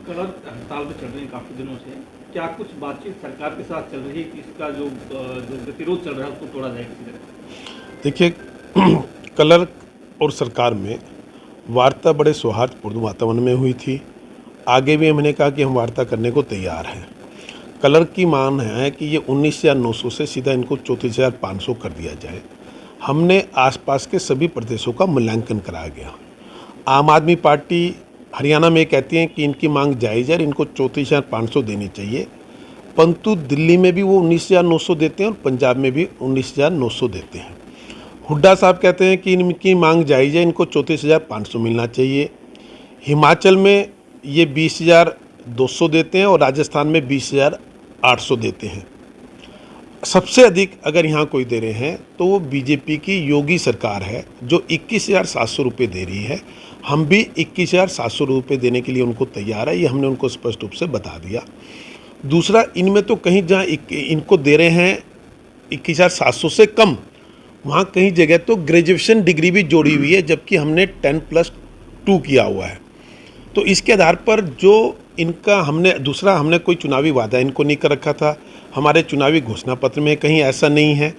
Colour हड़ताल पे चल रही है काफ़ी दिनों से, क्या कुछ बातचीत सरकार के साथ चल रही है कि इसका जो गतिरोध चल रहा है उसको तोड़ा जाए किसी तरह? देखिए, कलर और सरकार में वार्ता बड़े सौहार्दपूर्ण वातावरण में हुई थी। आगे भी हमने कहा कि हम वार्ता करने को तैयार हैं। कलर की मांग है कि ये 19,900 से सीधा इनको 34,500 कर दिया जाए। हमने आसपास के सभी प्रदेशों का मूल्यांकन कराया गया। आम आदमी पार्टी हरियाणा में कहती है कि इनकी मांग जायज़ है और इनको 34,500 देनी चाहिए, परंतु दिल्ली में भी वो 19,900 देते हैं और पंजाब में भी 19,900 देते हैं। हुड्डा साहब कहते हैं कि इनकी मांग जायज़ है, इनको 34,500 मिलना चाहिए। हिमाचल में ये 20,200 देते हैं और राजस्थान में 20,800 देते हैं। सबसे अधिक अगर यहाँ कोई दे रहे हैं तो वो बीजेपी की योगी सरकार है जो 21,700 रुपये दे रही है। हम भी 21,700 रुपये देने के लिए उनको तैयार है, ये हमने उनको स्पष्ट रूप से बता दिया। दूसरा, इनमें तो कहीं जहाँ इनको दे रहे हैं 21,700 से कम, वहाँ कहीं जगह तो ग्रेजुएशन डिग्री भी जोड़ी हुई है, जबकि हमने 10+2 किया हुआ है। तो इसके आधार पर जो इनका हमने कोई चुनावी वादा इनको नहीं कर रखा था, हमारे चुनावी घोषणा पत्र में कहीं ऐसा नहीं है।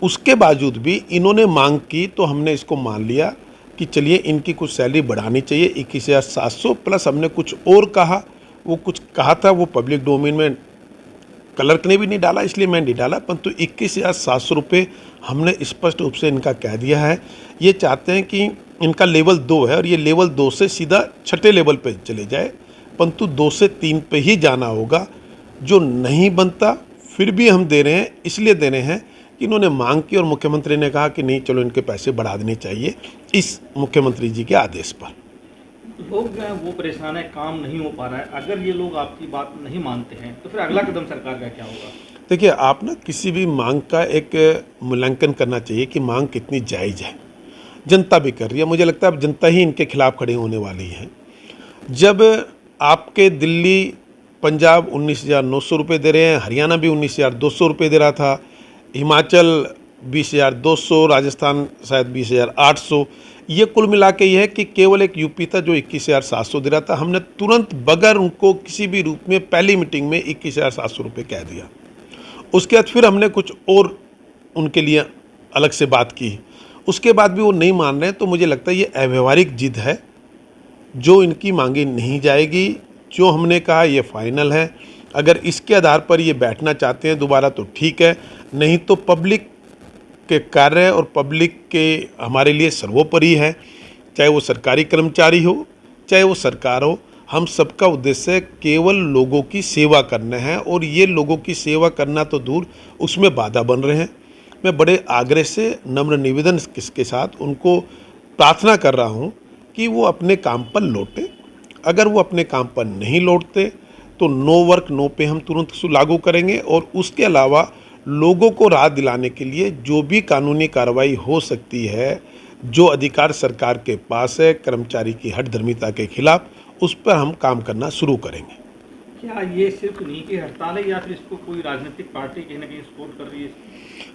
उसके बावजूद भी इन्होंने मांग की तो हमने इसको मान लिया कि चलिए इनकी कुछ सैलरी बढ़ानी चाहिए 21,700 प्लस। हमने कुछ और कहा, वो कुछ कहा था वो पब्लिक डोमेन में क्लर्क ने भी नहीं डाला, इसलिए मैं नहीं डाला, परंतु 21,700 रुपये हमने स्पष्ट रूप से इनका कह दिया है। ये चाहते हैं कि इनका लेवल 2 है और ये लेवल 2 से सीधा छठे लेवल पे चले जाए, परंतु 2 से 3 पे ही जाना होगा। जो नहीं बनता फिर भी हम दे रहे हैं, इसलिए दे रहे हैं कि इन्होंने मांग की और मुख्यमंत्री ने कहा कि नहीं चलो इनके पैसे बढ़ा देने चाहिए इस मुख्यमंत्री जी के आदेश पर। लोग जो है वो परेशान है, काम नहीं हो पा रहा है। अगर ये लोग आपकी बात नहीं मानते हैं तो फिर अगला कदम सरकार का क्या होगा? देखिए, आप ना किसी भी मांग का एक मूल्यांकन करना चाहिए कि मांग कितनी जायज़ है। जनता भी कर रही है, मुझे लगता है अब जनता ही इनके खिलाफ खड़ी होने वाली है। जब आपके दिल्ली पंजाब 19,900 रुपये दे रहे हैं, हरियाणा भी 19,200 रुपये दे रहा था, हिमाचल 20,200, राजस्थान शायद 20,800। ये कुल मिला के ये है कि केवल एक यूपी था जो 21,700 दे रहा था। हमने तुरंत बगैर उनको किसी भी रूप में पहली मीटिंग में 21,700 रुपये कह दिया। उसके बाद फिर हमने कुछ और उनके लिए अलग से बात की, उसके बाद भी वो नहीं मान रहे हैं। तो मुझे लगता है ये अव्यवहारिक जिद है, जो इनकी मांगी नहीं जाएगी। जो हमने कहा ये फाइनल है। अगर इसके आधार पर ये बैठना चाहते हैं दोबारा तो ठीक है, नहीं तो पब्लिक के कार्य और पब्लिक के हमारे लिए सर्वोपरि है। चाहे वो सरकारी कर्मचारी हो, चाहे वो सरकार हो, हम सबका उद्देश्य केवल लोगों की सेवा करना है। और ये लोगों की सेवा करना तो दूर, उसमें बाधा बन रहे हैं। मैं बड़े आग्रह से नम्र निवेदन के साथ उनको प्रार्थना कर रहा हूँ कि वो अपने काम पर लौटें। अगर वो अपने काम पर नहीं लौटते तो नो वर्क नो पे हम तुरंत लागू करेंगे। और उसके अलावा लोगों को राहत दिलाने के लिए जो भी कानूनी कार्रवाई हो सकती है, जो अधिकार सरकार के पास है कर्मचारी की हठधर्मिता के खिलाफ, उस पर हम काम करना शुरू करेंगे। क्या ये सिर्फ इन्हीं की हड़ताल है या फिर इसको कोई राजनीतिक पार्टी कहीं ना कहीं सपोर्ट कर रही है?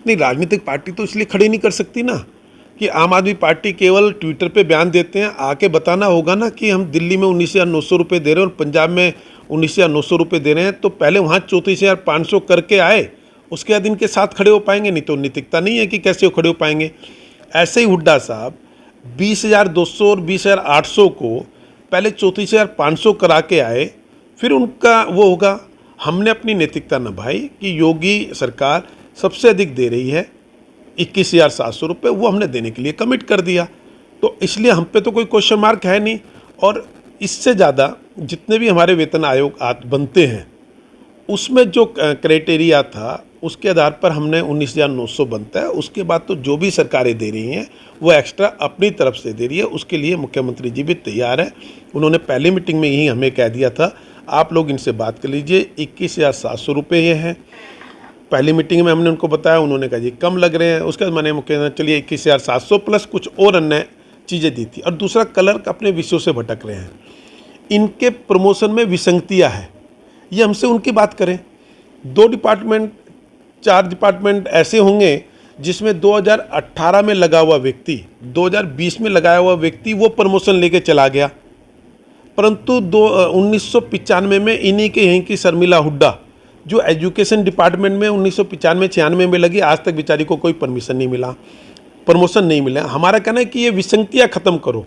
नहीं, राजनीतिक पार्टी तो इसलिए खड़ी नहीं कर सकती ना कि आम आदमी पार्टी केवल ट्विटर पे बयान देते हैं। आके बताना होगा ना कि हम दिल्ली में 19,900 रुपये दे रहे हैं और पंजाब में 19,900 रुपये दे रहे हैं, तो पहले वहाँ 34,500 करके आए, उसके बाद इनके साथ खड़े हो पाएंगे। नहीं तो नैतिकता नहीं है कि कैसे वो खड़े हो पाएंगे। ऐसे ही हुड्डा साहब 20,200 और 20,800 को पहले 34,500 करा के आए, फिर उनका वो होगा। हमने अपनी नैतिकता निभाई कि योगी सरकार सबसे अधिक दे रही है 21,700 रुपये, वो हमने देने के लिए कमिट कर दिया। तो इसलिए हम पे तो कोई क्वेश्चन मार्क है नहीं। और इससे ज़्यादा जितने भी हमारे वेतन आयोग बनते हैं, उसमें जो क्राइटेरिया था उसके आधार पर हमने 19,900 बनता है। उसके बाद तो जो भी सरकारें दे रही हैं वो एक्स्ट्रा अपनी तरफ से दे रही है। उसके लिए मुख्यमंत्री जी भी तैयार है। उन्होंने पहली मीटिंग में यही हमें कह दिया था, आप लोग इनसे बात कर लीजिए। 21,700 रुपये ये हैं। पहली मीटिंग में हमने उनको बताया, उन्होंने कहा जी कम लग रहे हैं। उसके बाद मैंने मुख्यमंत्री चलिए 21,700 प्लस कुछ और अन्य चीज़ें दी थी। और दूसरा, क्लर्क अपने विषयों से भटक रहे हैं, इनके प्रमोशन में विसंगतियाँ है, ये हमसे उनकी बात करें। 2 डिपार्टमेंट 4 डिपार्टमेंट ऐसे होंगे जिसमें 2018 में लगा हुआ व्यक्ति 2020 में लगाया हुआ व्यक्ति वो प्रमोशन लेके चला गया। परंतु 1995 में इन्हीं के यहीं की शर्मिला हुड्डा जो एजुकेशन डिपार्टमेंट में 1995-96 में लगी, आज तक बेचारी को कोई परमिशन नहीं मिला, प्रमोशन नहीं मिला। हमारा कहना है कि ये विसंगतियाँ ख़त्म करो,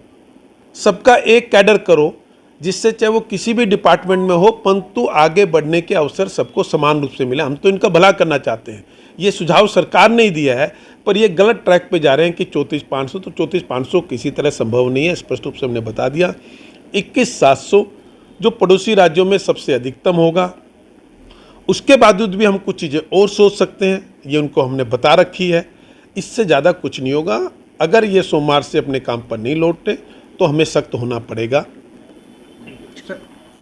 सबका एक कैडर करो, जिससे चाहे वो किसी भी डिपार्टमेंट में हो, परंतु आगे बढ़ने के अवसर सबको समान रूप से मिले। हम तो इनका भला करना चाहते हैं। ये सुझाव सरकार ने ही दिया है, पर ये गलत ट्रैक पे जा रहे हैं कि 34,500, तो 34,500 किसी तरह संभव नहीं है, स्पष्ट रूप से हमने बता दिया। 21,700 जो पड़ोसी राज्यों में सबसे अधिकतम होगा, उसके बावजूद भी हम कुछ चीज़ें और सोच सकते हैं, ये उनको हमने बता रखी है। इससे ज़्यादा कुछ नहीं होगा। अगर ये सोमवार से अपने काम पर नहीं लौटते तो हमें सख्त होना पड़ेगा।